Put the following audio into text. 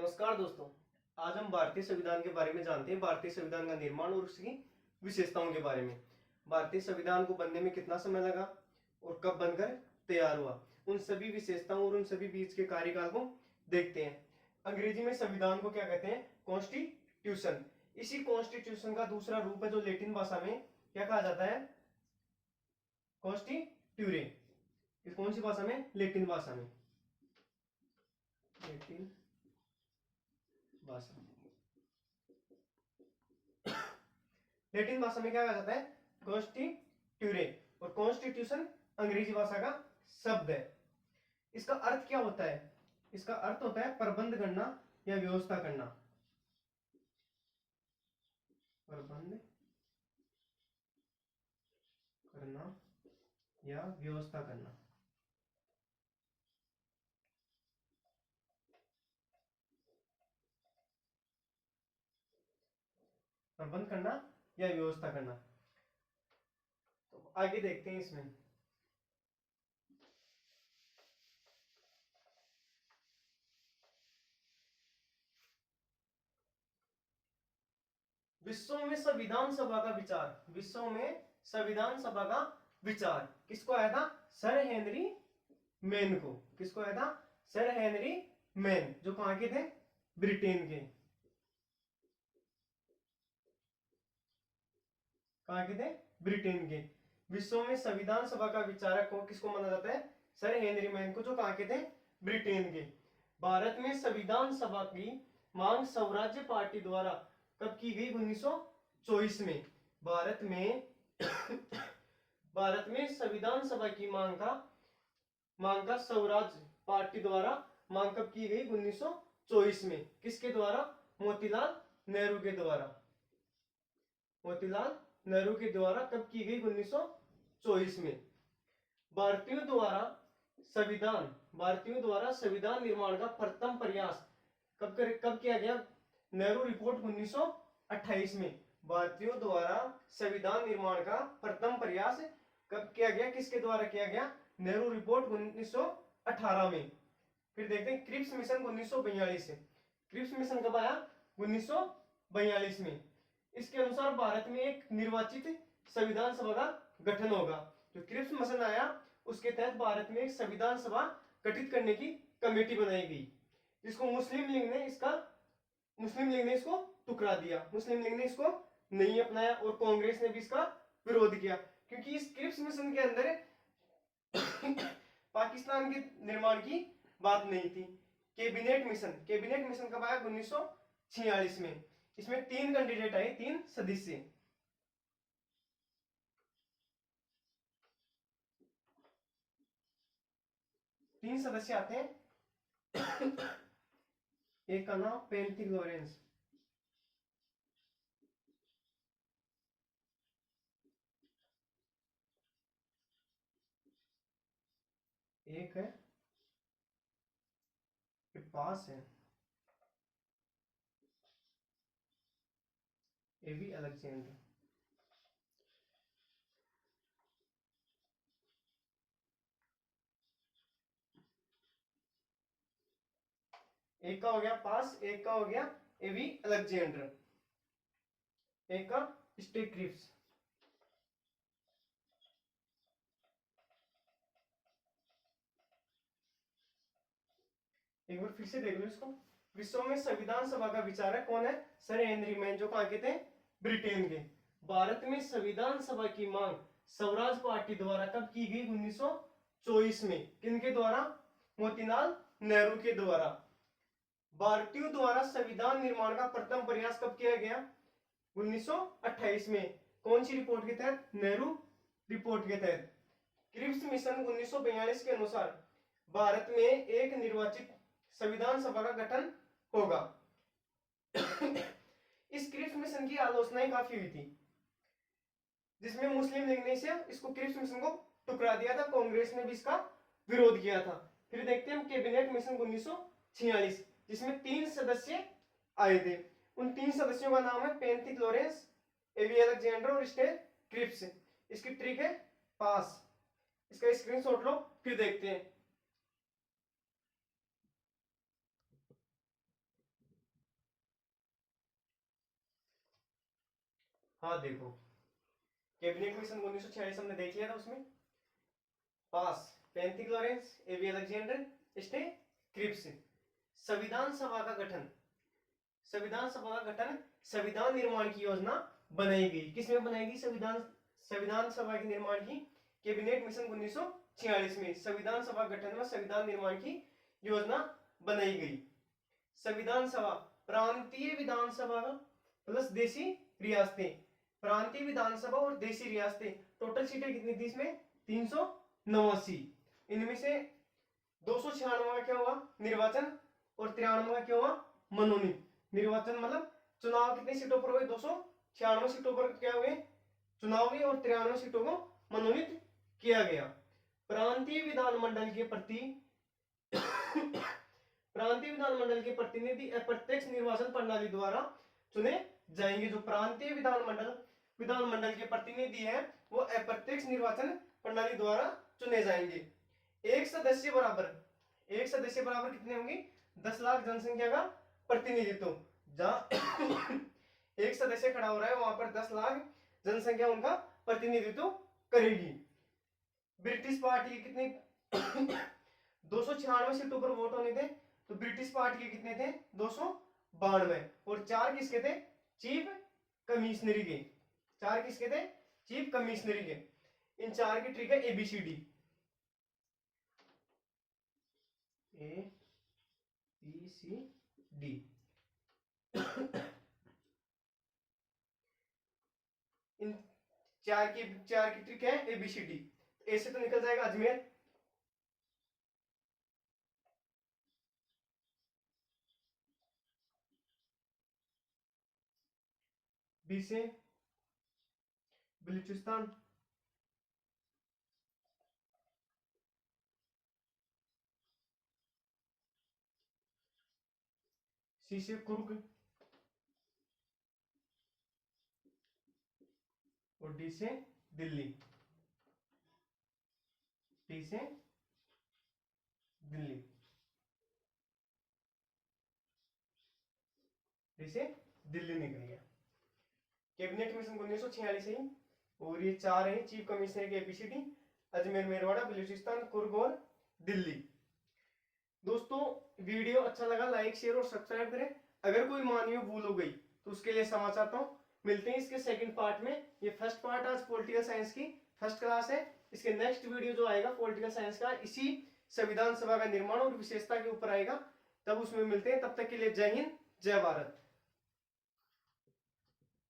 नमस्कार दोस्तों। आज हम भारतीय संविधान के बारे में जानते हैं, भारतीय संविधान का निर्माण और उसकी विशेषताओं के बारे में। भारतीय संविधान को बनने में कितना समय लगा और कब बनकर तैयार हुआ, उन सभी विशेषताओं और उन सभी बीच के कार्यकाल को देखते हैं। अंग्रेजी में संविधान को क्या कहते हैं? कॉन्स्टिट्यूशन। इसी कॉन्स्टिट्यूशन का दूसरा रूप है जो लैटिन भाषा में क्या कहा जाता है? कॉन्स्टिट्यूरे। कौन सी भाषा में? लैटिन भाषा में। लैटिन भाषा। लैटिन भाषा में क्या कहा जाता है? कॉन्स्टिट्यूरे। और कॉन्स्टिट्यूशन अंग्रेजी भाषा का शब्द है। इसका अर्थ क्या होता है? इसका अर्थ होता है प्रबंध करना या व्यवस्था करना। प्रबंध करना या व्यवस्था करना। प्रबंध करना या व्यवस्था करना। तो आगे देखते हैं इसमें। विश्व में संविधान सभा का विचार, विश्व में संविधान सभा का विचार किसको आया था? सर हेनरी मैन को। किसको आया था? सर हेनरी मैन, जो कहां के थे? ब्रिटेन के। कहां के थे? ब्रिटेन के। विश्व में संविधान सभा का विचारक को किसको माना जाता है? सर हेनरी मैन को, जो कहां के थे? ब्रिटेन के। भारत में संविधान सभा की मांग स्वराज्य पार्टी द्वारा कब की गई? 1924 में। भारत में भारत में संविधान सभा की मांग का स्वराज्य पार्टी द्वारा मांग कब की गई? 1924 में। किसके द्वारा? मोतीलाल नेहरू के द्वारा। मोतीलाल नेहरू के द्वारा कब की गई? 1924 में। भारतीयों द्वारा संविधान निर्माण का प्रथम प्रयास कब किया गया? नेहरू रिपोर्ट 1928 में। भारतीयों द्वारा संविधान निर्माण का प्रथम प्रयास कब किया गया? किसके द्वारा किया गया? नेहरू रिपोर्ट 1918 में। फिर देखते हैं क्रिप्स मिशन 1942 से। क्रिप्स मिशन कब आया? 1942 में। इसके अनुसार भारत में एक निर्वाचित संविधान सभा का गठन होगा। जो क्रिप्स मिशन आया उसके तहत भारत में एक संविधान सभा गठित करने की कमेटी बनाई गई, जिसको मुस्लिम लीग ने इसको टुकरा दिया। मुस्लिम लीग ने इसको नहीं अपनाया और कांग्रेस ने भी इसका विरोध किया, क्योंकि इस क्रिप्स मिशन के अंदर पाकिस्तान के निर्माण की बात नहीं थी। कैबिनेट मिशन कब आया? 1946 में। इसमें 3 कैंडिडेट आए, 3 सदस्य। तीन सदस्य आते हैं। एक का नाम पेंटिक लॉरेंस, एक है पास है एवी अलेक्जेंडर। एक का हो गया पास, एक का हो गया एवी अलेक्जेंडर, एक का स्टेक क्रिप्स। एक बार फिर से देख लो इसको। विश्व में संविधान सभा का विचारक कौन है? सर हेनरी मैन, जो कहां के थे? ब्रिटेन के। भारत में संविधान सभा की मांग स्वराज पार्टी द्वारा कब की गई? 1924 में। किनके द्वारा? मोतीलाल नेहरू के द्वारा। भारतीयों द्वारा संविधान निर्माण का प्रथम प्रयास कब किया गया? 1928 में। कौन सी रिपोर्ट के तहत? नेहरू रिपोर्ट के तहत। क्रिप्स मिशन 1942 के अनुसार भारत में एक निर्वाचित संविधान सभा का गठन होगा। इस क्रिप्स मिशन की आलोचनाएं काफी हुई थी, जिसमें मुस्लिम लीग ने इसको क्रिप्स मिशन को टुकरा दिया था, कांग्रेस ने भी इसका विरोध किया था। फिर देखते हैं हम कैबिनेट मिशन 1946, जिसमें 3 सदस्य आए थे। उन 3 सदस्यों का नाम है पेंटिक लॉरेंस, एवी अलेक्जेंडर और स्टेल क्रिप्स। इसकी ट्रिक है पास। इसका स्क्रीनशॉट लो, फिर देखते हैं। हाँ देखो, कैबिनेट मिशन 1946 हमने देख लिया था, उसमें पास पेंथिक लॉरेंस, एवी अलेक्जेंडर, स्टे क्रिप्स। संविधान सभा का गठन, संविधान सभा का गठन संविधान निर्माण की योजना बनाई गई। किसमें बनाई गई? संविधान सभा के निर्माण की कैबिनेट मिशन 1946 में संविधान सभा गठन में संविधान निर्माण की योजना बनाई गई। संविधान सभा प्रांतीय विधानसभा प्लस देशी रियासतें, प्रांतीय विधानसभा और देशी रियासतें, टोटल सीटें कितनी थी इसमें? 389। इनमें से 296 का क्या हुआ? निर्वाचन, और 93 का क्या हुआ? मनोनीत। निर्वाचन मतलब चुनाव कितनी सीटों पर हुए? 296 सीटों पर क्या हुए? चुनाव हुए, और 93 सीटों को मनोनीत किया गया। प्रांतीय विधानमंडल के प्रति प्रांतीय विधानमंडल के प्रतिनिधि अप्रत्यक्ष निर्वाचन प्रणाली द्वारा चुने जाएंगे। जो प्रांतीय विधानमंडल के प्रतिनिधि हैं वो अप्रत्यक्ष निर्वाचन प्रणाली द्वारा चुने जाएंगे। एक सदस्य बराबर कितने होंगे? 10 लाख जनसंख्या का प्रतिनिधित्व। जहां एक सदस्य खड़ा हो रहा है वहां पर 10 लाख जनसंख्या उनका प्रतिनिधित्व करेगी। ब्रिटिश पार्टी के कितने 296 सीटों पर वोट होने थे, तो ब्रिटिश पार्टी के कितने थे? 292। और 4 किसके थे? चीफ कमिश्नरी के। 4 किसके थे? चीफ कमिश्नरी के। इन 4 की ट्रिक है ABCD, ABCD। इन 4 की ट्रिक है ABCD। ए से तो निकल जाएगा अजमेर, बी से बलूचिस्तान, सी से कुर्ग, और डी से दिल्ली। डी से दिल्ली, डी से दिल्ली निकल गया। कैबिनेट मिशन 1946 है। और ये 4 है चीफ कमिश्नर के ABCD, अजमेर, मेरवाड़ा, बलूचिस्तान, कुर्ग और दिल्ली। दोस्तों वीडियो अच्छा लगा लाइक शेयर और सब्सक्राइब करें। अगर कोई मानवीय भूल हो गई तो उसके लिए क्षमा चाहता हूँ। मिलते हैं इसके सेकंड पार्ट में। ये फर्स्ट पार्ट आज पॉलिटिकल साइंस की फर्स्ट क्लास है। इसके नेक्स्ट वीडियो जो आएगा पॉलिटिकल साइंस का इसी संविधान सभा का निर्माण और विशेषता के ऊपर आएगा। तब उसमें मिलते हैं। तब तक के लिए जय हिंद, जय भारत।